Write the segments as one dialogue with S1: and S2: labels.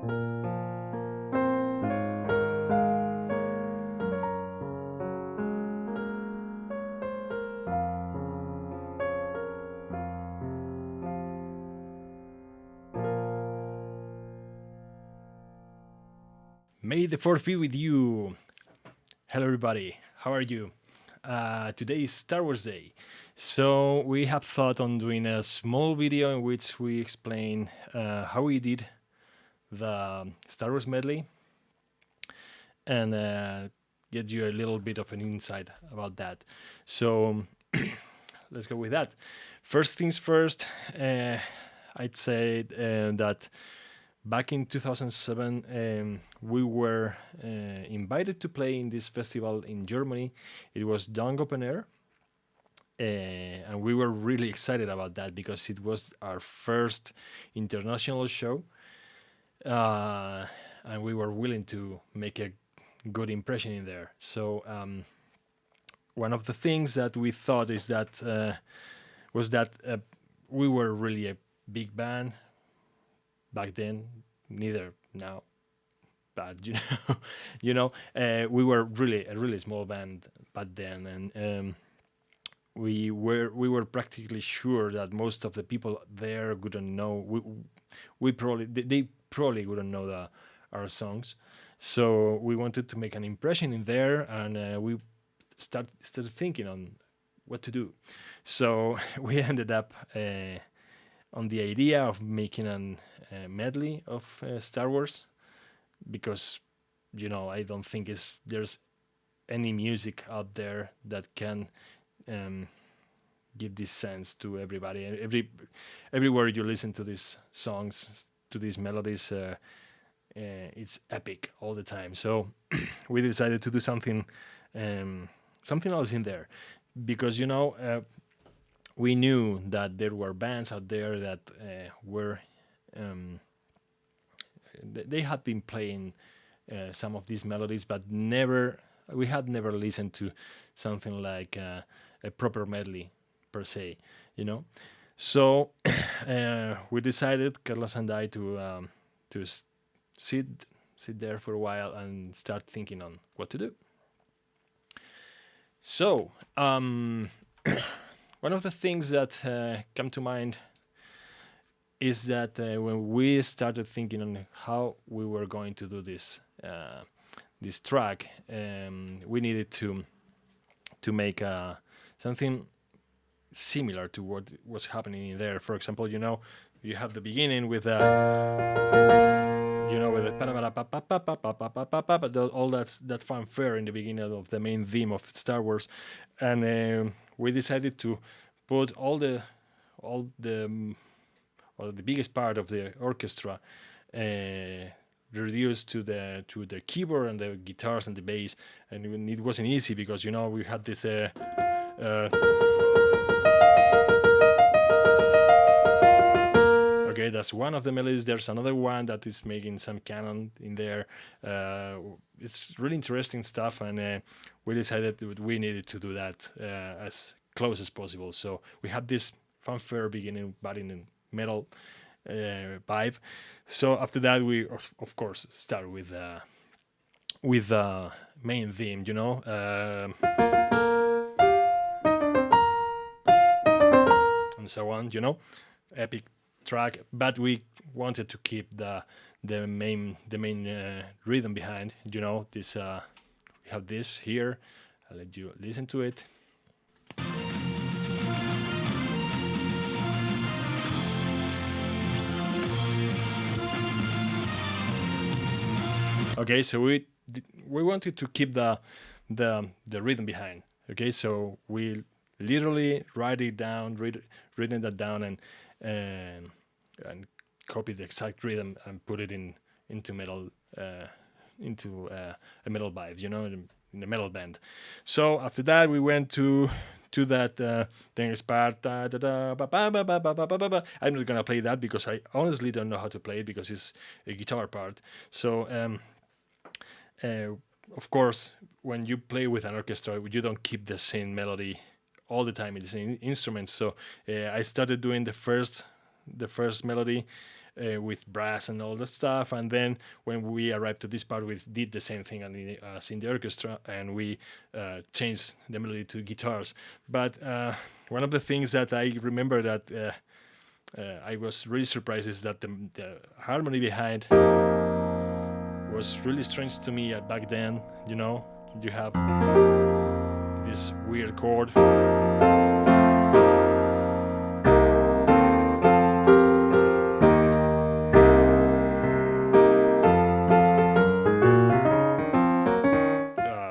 S1: May the fourth be with you. Hello, everybody. How are you? Today is Star Wars Day, so we have thought on doing a small video in which we explain how we did the Star Wars medley and get you a little bit of an insight about that. So let's go with that. First things first, I'd say that back in 2007, we were invited to play in this festival in Germany. It was Dunk Open Air. And we were really excited about that because it was our first international show. And we were willing to make a good impression in there. So one of the things that we thought is that was that we were really a big band back then, neither now, but we were really a really small band back then, and we were practically sure that most of the people there wouldn't know. We probably they probably wouldn't know our songs, so we wanted to make an impression in there, and we started thinking on what to do. So we ended up on the idea of making a medley of Star Wars, because I don't think there's any music out there that can give this sense to everybody. Everywhere you listen to these songs, to these melodies, it's epic all the time. So we decided to do something else in there, because we knew that there were bands out there that were they had been playing some of these melodies, but we had never listened to something like a proper medley per se, So we decided, Carlos and I, to sit there for a while and start thinking on what to do. So one of the things that come to mind is that when we started thinking on how we were going to do this track, we needed to make something similar to what was happening in there. For example, you have the beginning with with the all that fanfare in the beginning of the main theme of Star Wars, and we decided to put all the biggest part of the orchestra reduced to the keyboard and the guitars and the bass, and it wasn't easy because we had this okay, that's one of the melodies. There's another one that is making some canon in there. It's really interesting stuff, and we decided that we needed to do that as close as possible. So we had this fanfare beginning, but in a metal vibe. So after that, we of course start with the main theme, and so on, epic track. But we wanted to keep the main rhythm behind. This we have this here. I'll let you listen to it. Okay, so we wanted to keep the rhythm behind. Okay, so we literally written that down, and copy the exact rhythm and put it into metal, into a metal vibe, in a metal band. So after that, we went to that next part. I'm not gonna play that because I honestly don't know how to play it, because it's a guitar part. So of course, when you play with an orchestra, you don't keep the same melody all the time in the same instrument. So I started doing the first melody, with brass and all that stuff. And then when we arrived to this part, we did the same thing as in the orchestra, and we changed the melody to guitars. But one of the things that I remember that I was really surprised is that the harmony behind was really strange to me back then. You have this weird chord.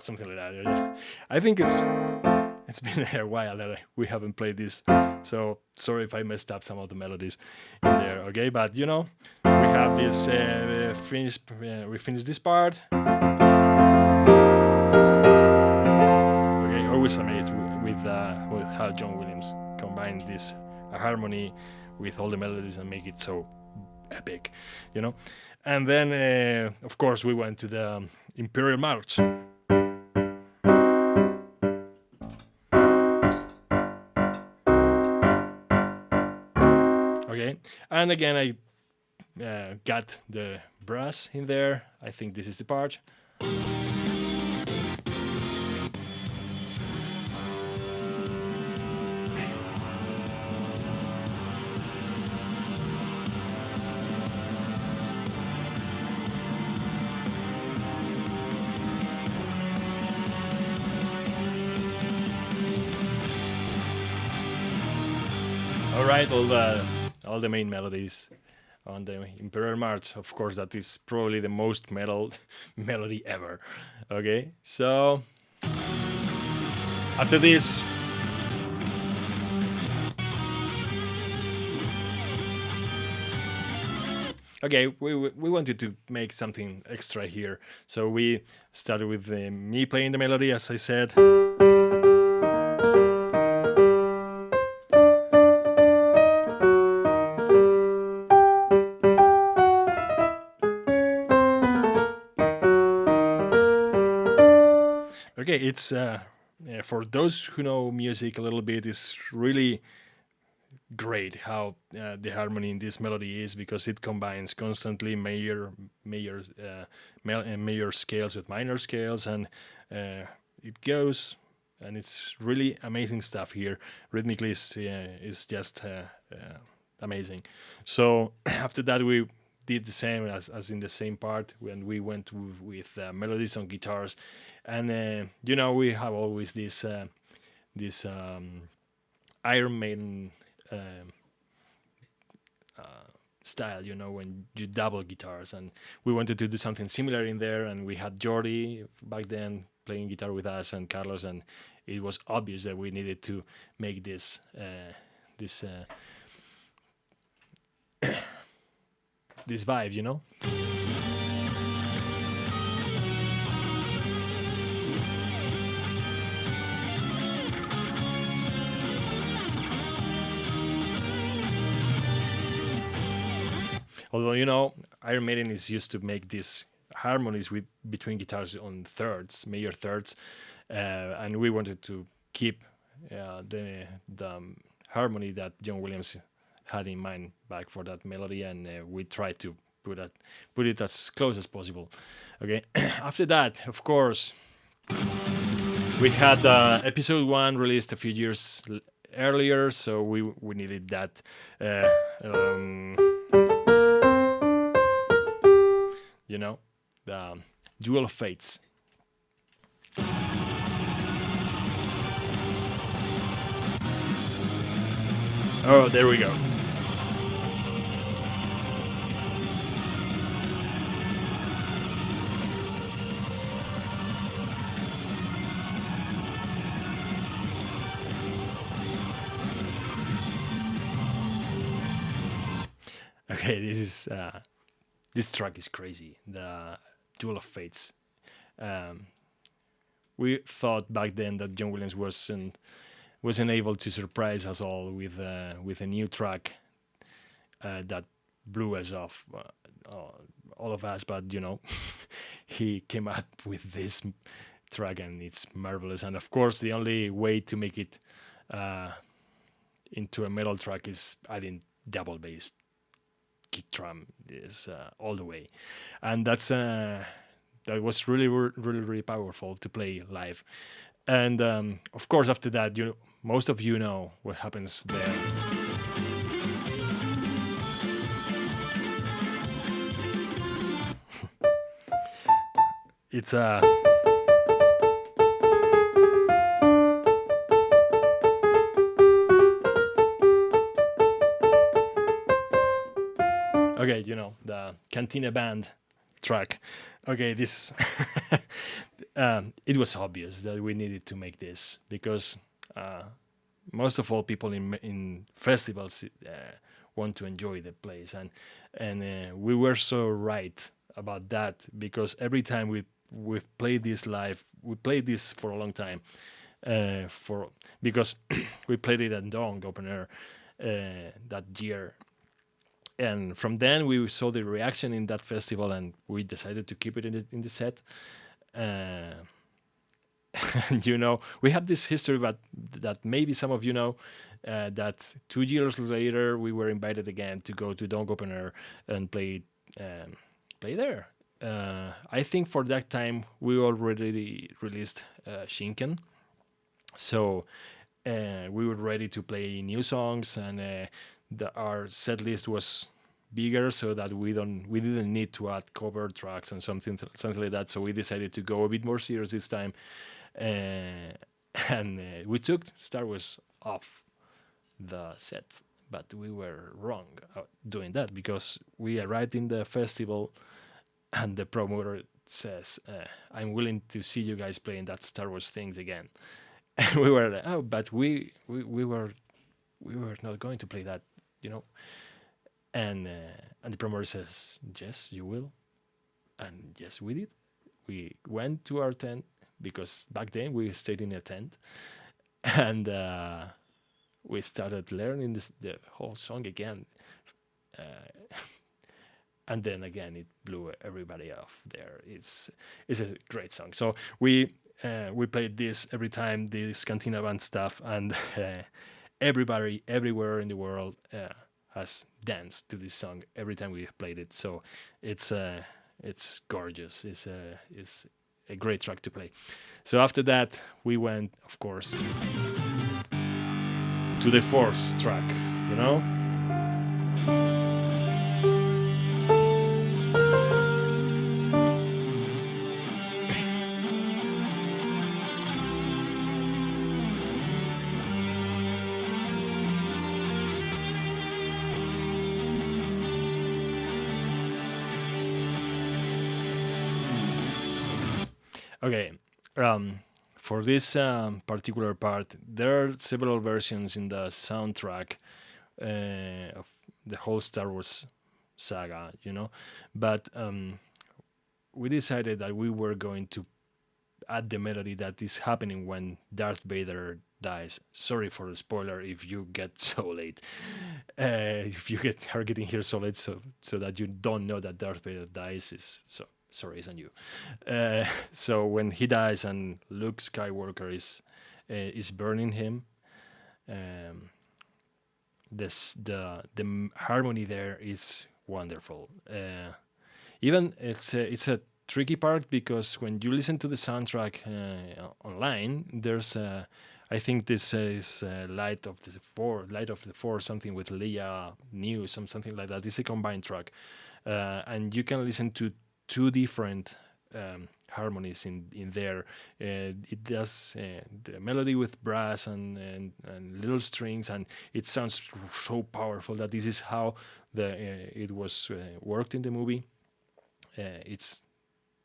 S1: Something like that. I think it's been a while that we haven't played this, so sorry if I messed up some of the melodies in there. Okay, but we have this finished. We finished this part. Okay, always amazed with how John Williams combined this harmony with all the melodies and make it so epic, And then, of course, we went to the Imperial March. Okay, and again I got the brass in there. I think this is the part. All right, all the main melodies on the Imperial March. Of course, that is probably the most metal melody ever. Okay, so after this, okay, we wanted to make something extra here, so we started with me playing the melody, as I said. Okay, it's for those who know music a little bit, it's really great how the harmony in this melody is, because it combines constantly major scales with minor scales, and it goes, and it's really amazing stuff here. Rhythmically, is just amazing. So after that, we did the same as in the same part when we went with melodies on guitars, and we have always this Iron Maiden style, when you double guitars, and we wanted to do something similar in there, and we had Jordi back then playing guitar with us, and Carlos, and it was obvious that we needed to make this this vibe, Although, Iron Maiden is used to make these harmonies between guitars on thirds, major thirds, and we wanted to keep the harmony that John Williams had in mind back for that melody, and we tried to put it as close as possible. Okay. After that, of course, we had episode 1 released a few years earlier, so we needed that. The Duel of Fates. Oh, there we go. Okay, this track is crazy. The Duel of Fates. We thought back then that John Williams wasn't able to surprise us all with a new track that blew us off, all of us. But he came up with this track, and it's marvelous. And of course, the only way to make it into a metal track is adding double bass kick drum is all the way, and that was really powerful to play live. And of course, after that, most of you know what happens there. It's a okay, the Cantina Band track. Okay, this it was obvious that we needed to make this because most of all people in festivals want to enjoy the place, and we were so right about that because every time we've played this live, we played this for a long time, for because we played it at Dong Open Air that year. And from then we saw the reaction in that festival, and we decided to keep it in the set. And we have this history, but that maybe some of you know, that 2 years later we were invited again to go to Dong Open Air and play there. I think for that time we already released Shinken, so we were ready to play new songs, and our set list was bigger, so that we didn't need to add cover tracks and something like that. So we decided to go a bit more serious this time, and we took Star Wars off the set, but we were wrong doing that because we arrived in the festival, and the promoter says, "I'm willing to see you guys playing that Star Wars things again." And we were like, "Oh, but we were not going to play that, And the promoter says, "Yes, you will." And yes, we did. We went to our tent because back then we stayed in a tent, and we started learning the whole song again. And then again, it blew everybody off there. It's a great song. So we played this every time, this Cantina Band stuff, and everybody everywhere in the world has danced to this song every time we played it. So it's gorgeous. It's a great track to play. So after that, we went, of course, to the fourth track. Okay, for this particular part, there are several versions in the soundtrack of the whole Star Wars saga, but we decided that we were going to add the melody that is happening when Darth Vader dies. Sorry for the spoiler if you get so late, if you are getting here so late, so that you don't know that Darth Vader dies, is so. Sorry, it's on you. So when he dies and Luke Skywalker is burning him, the harmony there is wonderful. Even it's a tricky part because when you listen to the soundtrack online, there's I think this is Light of the Force, something with Leia New, something like that. It's a combined track, and you can listen to 2 different harmonies in there. It does the melody with brass and little strings, and it sounds so powerful that this is how it was worked in the movie. It's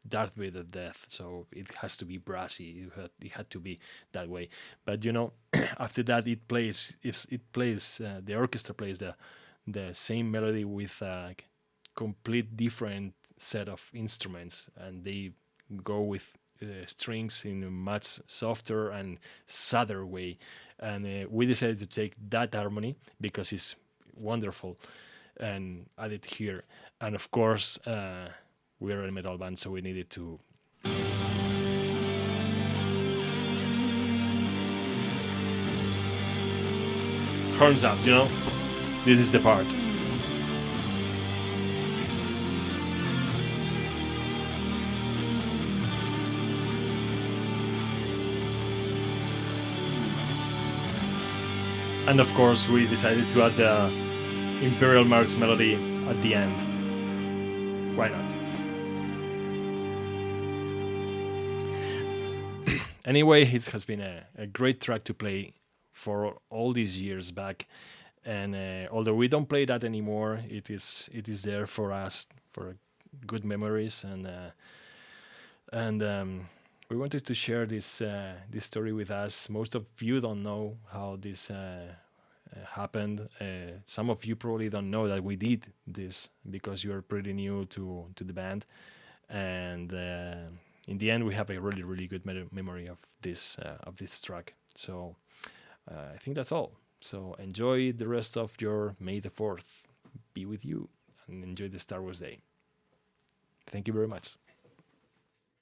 S1: Darth Vader death, so it has to be brassy. It had to be that way. But after that, it plays. If it plays, the orchestra plays the same melody with a complete different set of instruments, and they go with strings in a much softer and sadder way. And we decided to take that harmony because it's wonderful and add it here. And of course, we are a metal band, so we needed to horns up, This is the part. And of course, we decided to add the Imperial March melody at the end. Why not? Anyway, it has been a great track to play for all these years back, and although we don't play that anymore, it is there for us for good memories, and we wanted to share this story with us. Most of you don't know how this happened. Some of you probably don't know that we did this because you're pretty new to the band, and in the end, we have a really good memory of this track. So I think that's all. So enjoy the rest of your May the 4th. Be with you and enjoy the Star Wars Day. Thank you very much.